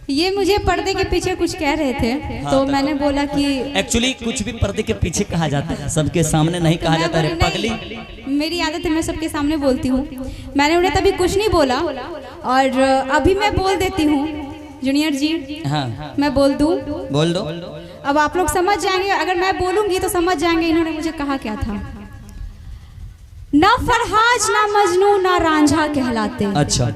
ये मुझे पर्दे के पीछे कुछ कह रहे थे। हाँ, तो मैंने बोला कि एक्चुअली कुछ भी पर्दे के पीछे कहा जाता है, सबके सामने नहीं कहा जाता है पगली। मेरी आदत है, मैं सबके सामने बोलती हूँ। मैंने उन्हें तभी कुछ नहीं बोला और अभी मैं बोल देती हूँ जूनियर जी। हाँ मैं बोल दूँ? बोल दो। अब आप लोग समझ जाएंगे, अगर मैं बोलूंगी तो समझ जाएंगे इन्होंने मुझे कहा क्या था। ना फरहाज ना मजनू ना रांझा कहलाते। अच्छा।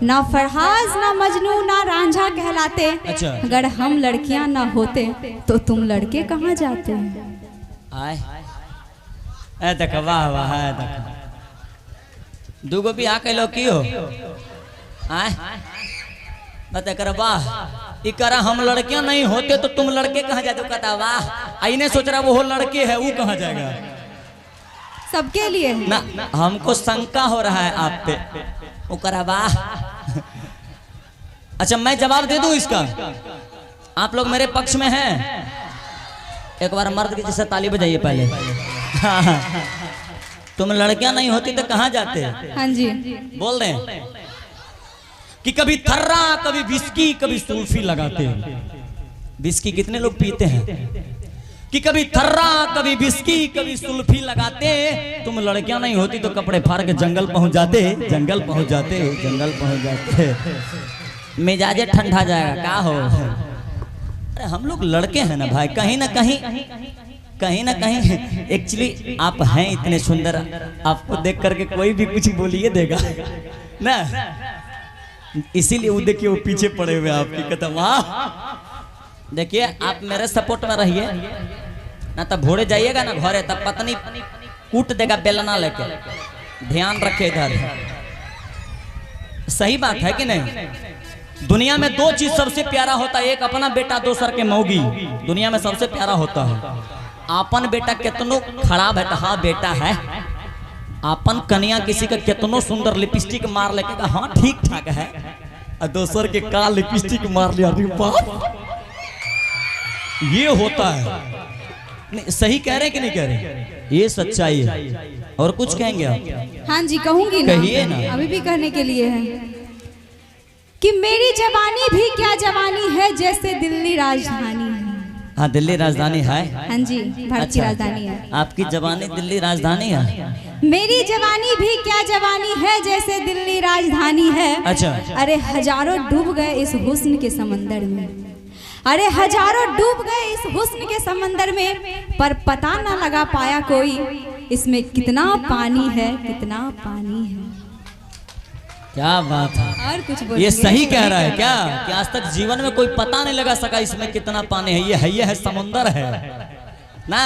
ना फरहाज ना मजनू ना रांझा कहलाते। अच्छा। अगर हम लड़कियां ना होते तो तुम लड़के कहाँ जाते? आए ए देख, वाह वाह, है देख दूगो भी आके लो की हो। आए बता कर वाह, इकरा हम लड़कियां नहीं होते तो तुम लड़के कहाँ जाते? कहता वाह, आईने सोच रहा वो लड़के है, वो कहाँ जाएगा? सबके लिए ना, हमको शंका हो रहा है आप पे। वो करा वाह। अच्छा मैं जवाब दे दूं इसका? आप लोग मेरे पक्ष में हैं? एक बार मर्द की जैसे ताली बजाइए पहले। तुम लड़कियां नहीं होती तो कहाँ जाते? हाँ जी बोल रहे हैं कि कभी थर्रा, कभी विस्की, कभी सुल्फी लगाते। विस्की कितने लोग पीते हैं? कि कभी थर्रा, कभी बिस्की, कभी सुल्फी लगाते। तुम लड़कियां नहीं होती तो कपड़े फाड़ के जंगल पहुंच जाते, जंगल पहुंच जाते, जंगल पहुंच जाते। मिजाजे ठंडा जाएगा क्या हो? अरे हम लोग लड़के हैं ना भाई, कहीं ना कहीं एक्चुअली आप हैं इतने सुंदर, आपको देख करके कोई भी कुछ बोलिए देगा ना, इसीलिए वो देखिए वो पीछे पड़े हुए आपकी कदम। देखिए आप मेरे सपोर्ट में रहिए, ना तब भोरे जाइएगा ना घरे, तब पत्नी कूट देगा बेलना लेके। ध्यान रखे इधर, सही बात है कि नहीं? दुनिया में दो चीज सबसे प्यारा होता है, एक अपना बेटा, दोसर के मौगी। दुनिया में सबसे प्यारा होता है अपन बेटा। कितनो खराब है तो हाँ बेटा है। अपन कन्या किसी का कितनो सुंदर लिपस्टिक मार लेके हाँ ठीक ठाक है, और दोसर के का लिपस्टिक मार लिया, ये होता है। नहीं, सही कह रहे कि नहीं कह रहे? ये सच्चाई है। और कुछ कहेंगे आप? हाँ जी कहूंगी ना, कहिए ना। अभी भी कहने के लिए है कि मेरी जवानी भी क्या जवानी है, जैसे दिल्ली राजधानी है। हाँ दिल्ली राजधानी है। हाँ जी भारत की राजधानी है। आपकी जवानी दिल्ली राजधानी है? मेरी जवानी भी क्या जवानी है, जैसे दिल्ली राजधानी है। अच्छा। अरे हजारों डूब गए इस हुस्न के समंदर में, अरे हजारों डूब गए इस हुस्न के समंदर में, पर पता ना लगा पाया कोई इसमें कितना पानी है, कितना पानी है। क्या बात है। और कुछ बोलिए। ये सही कह रहा है क्या कि आज तक जीवन में कोई पता नहीं लगा सका इसमें कितना पानी है? ये है समुंदर है ना।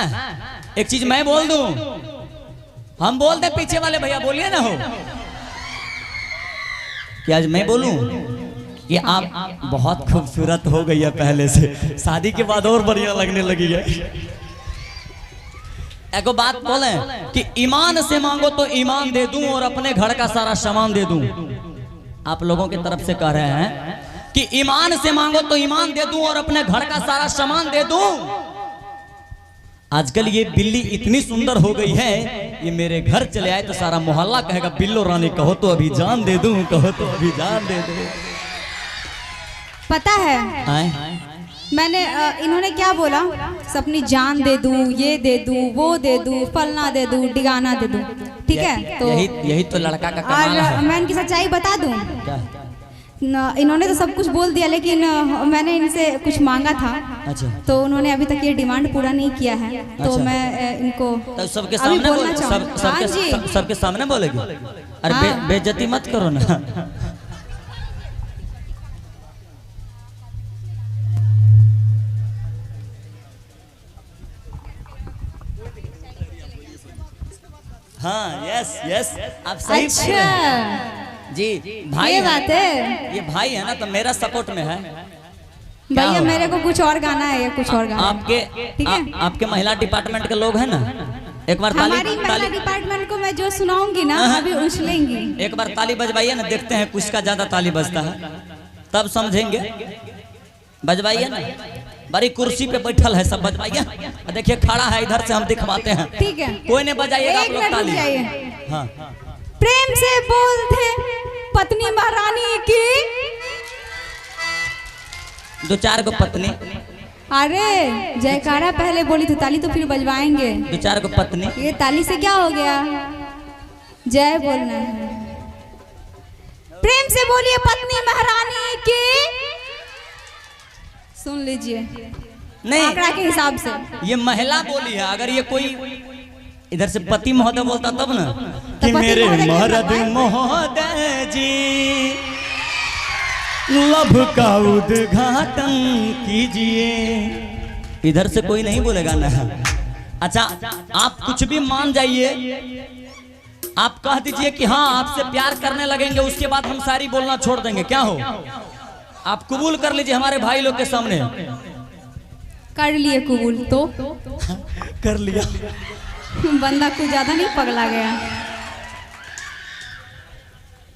एक चीज मैं बोल दूं, हम बोल दे, पीछे वाले भैया बोलिए ना हो कि आज मैं बोलूं कि आप बहुत खूबसूरत हो गई है पहले से, शादी के बाद और बढ़िया लगने लगी है। एक बात बोले कि ईमान से मांगो तो ईमान दे दूं और अपने घर का सारा सामान दे दूं। आप लोगों की तरफ से कह रहे हैं कि ईमान से मांगो तो ईमान दे दूं और अपने घर का सारा सामान दे दूं। आजकल ये बिल्ली इतनी सुंदर हो गई है, ये मेरे घर चले आए तो सारा मोहल्ला कहेगा बिल्लो रानी कहो तो अभी जान दे दूं, कहो तो अभी जान दे दूं। पता है मैंने इन्होंने क्या बोला? अपनी जान दे दूं, ये दे दूं, वो दे दूं, फलना दे दूं, डिगाना दे दूं। ठीक है, तो यही तो लड़का का कमाल है। और मैं इनकी सच्चाई बता दूं, इन्होंने तो सब कुछ बोल दिया, लेकिन मैंने इनसे कुछ मांगा था। अच्छा। तो उन्होंने अभी तक ये डिमांड पूरा नहीं किया है। तो अच्छा। मैं इनको तो सबके सामने सबके सामने बोलेगी? अरे बेइज्जती मत करो ना। हाँ यस यस आप सही। अच्छा जी भाई, ये बात है। ये भाई है ना तो मेरा सपोर्ट में है। भैया मेरे को कुछ और गाना है या कुछ और गाना आपके ठीक है? आपके महिला डिपार्टमेंट के लोग हैं ना, एक बार ताली हमारी महिला डिपार्टमेंट को मैं जो सुनाऊंगी ना अभी उछलेंगी। एक बार ताली बजवाइए ना, देखते हैं किसका ज्यादा ताली बजता है, तब समझेंगे। बजवाइए ना, बड़ी कुर्सी पे बैठल है सब, बजवाइए। देखिए खड़ा है इधर से, हम दिखवाते हैं। ठीक है, कोई नहीं बजाइएगा आप लोग ताली। हाँ प्रेम से बोलते पत्नी महारानी की, दो चार को पत्नी। अरे जयकारा पहले बोली तो ताली तो फिर बजवाएंगे। दो चार को पत्नी। ये ताली से क्या हो गया? जय बोलना है। प्रेम से बोलिए पत्नी महारानी की। सुन लीजिए नहीं, आंकड़ा के हिसाब से ये महिला बोली है। अगर ये कोई इधर से पति महोदय बोलता तब ना कि पति मेरे महोदय मर्द महोदय जी लभ का उद्घाटन कीजिए, इधर से कोई नहीं बोलेगा ना। अच्छा आप कुछ भी मान जाइए, आप कह दीजिए कि हाँ आपसे प्यार करने लगेंगे, उसके बाद हम सारी बोलना छोड़ देंगे, क्या हो? आप कबूल कर लीजिए हमारे भाई लोग के सामने। कर लिए कबूल तो कर लिया। बंदा कुछ ज्यादा नहीं पगला गया?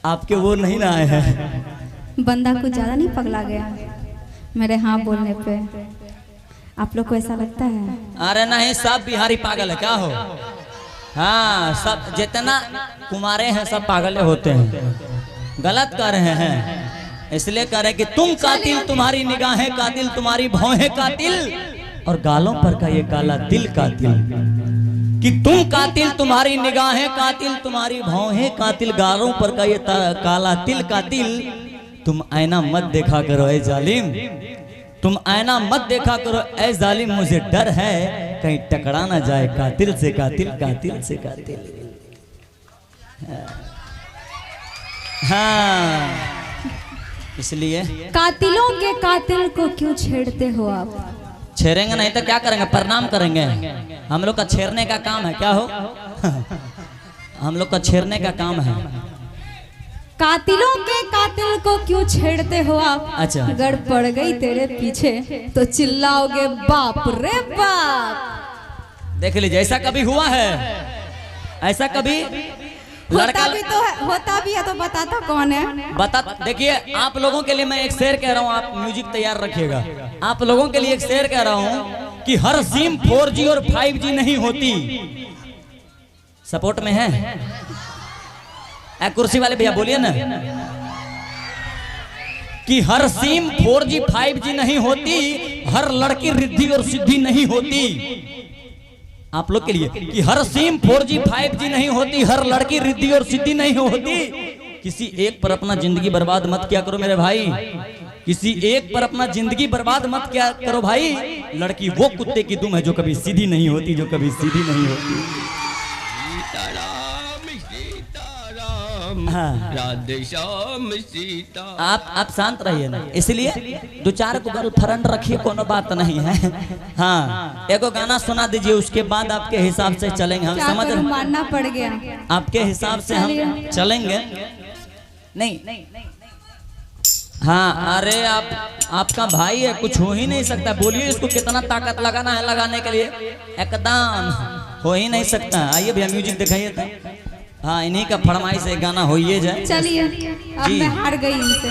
आपके वो नहीं ना आए हैं। बंदा कुछ ज्यादा नहीं पगला गया मेरे हाँ बोलने पे? आप लोग को ऐसा लगता है? अरे नहीं, सब बिहारी पागल है, क्या हो? हाँ सब जितना कुमारे हैं सब पागल होते हैं। गलत कर रहे हैं, इसलिए कह रहे कि तुम कातिल, तुम्हारी निगाहें कातिल, तुम्हारी भौहें कातिल, और गालों पर का ये काला दिल कातिल। कि तुम कातिल, तुम्हारी निगाहें कातिल, तुम्हारी भौहें कातिल, गालों पर का ये काला तिल कातिल। तुम आईना मत देखा करो ऐ जालिम, तुम आईना मत देखा करो ऐ जालिम, मुझे डर है कहीं टकरा ना जाए कातिल से कातिल, कातिल से कातिल। हाँ इसलिए कातिलों के कातिल को क्यों छेड़ते हो आप? छेड़ेंगे नहीं तो क्या करेंगे? प्रणाम करेंगे। हम लोग का छेड़ने का काम है, क्या हो? हम लोग का छेड़ने का काम है। कातिलों के कातिल को क्यों छेड़ते हो आप? अच्छा। अगर पड़ गई तेरे पीछे तो चिल्लाओगे बाप रे बाप। देख लीजिए, ऐसा कभी हुआ है? ऐसा कभी होता भी तो है, होता भी है तो बताता कौन है? बता। देखिए आप लोगों के लिए मैं एक शेर कह रहा हूँ, आप म्यूजिक तैयार रखिएगा। आप लोगों के लिए एक शेर कह रहा हूँ कि हर सिम 4G और 5G नहीं होती। सपोर्ट में है? कुर्सी वाले भैया बोलिए ना कि हर सिम 4G 5G नहीं होती, हर लड़की रिद्धि और सिद्धि नहीं होती। आप लोग के लिए कि हर सिम 4G 5G नहीं होती, हर लड़की रिद्धि और सिद्धि नहीं होती। किसी एक पर अपना जिंदगी बर्बाद मत किया करो मेरे भाई, किसी एक पर अपना जिंदगी बर्बाद मत किया करो भाई। लड़की वो कुत्ते की दुम है जो कभी सीधी नहीं होती, जो कभी सीधी नहीं होती। हाँ। राधे श्याम सीता। आप शांत रहिए ना, इसलिए दो चार को गर्लफ्रेंड रखिए, कोनो बात नहीं है। हाँ एगो गाना सुना दीजिए, उसके बाद आपके हिसाब से चलेंगे। हम समझ रहे, मानना पड़ गया आपके हिसाब से हम चलेंगे। नहीं हाँ अरे आपका भाई है, कुछ हो ही नहीं सकता। बोलिए इसको कितना ताकत लगाना है लगाने के लिए, एकदम हो ही नहीं सकता। आइए भैया म्यूजिक दिखाइए तो। हाँ इन्हीं का फरमाइश से गाना हो ही जाए। चलिए अब मैं हार गई इनसे।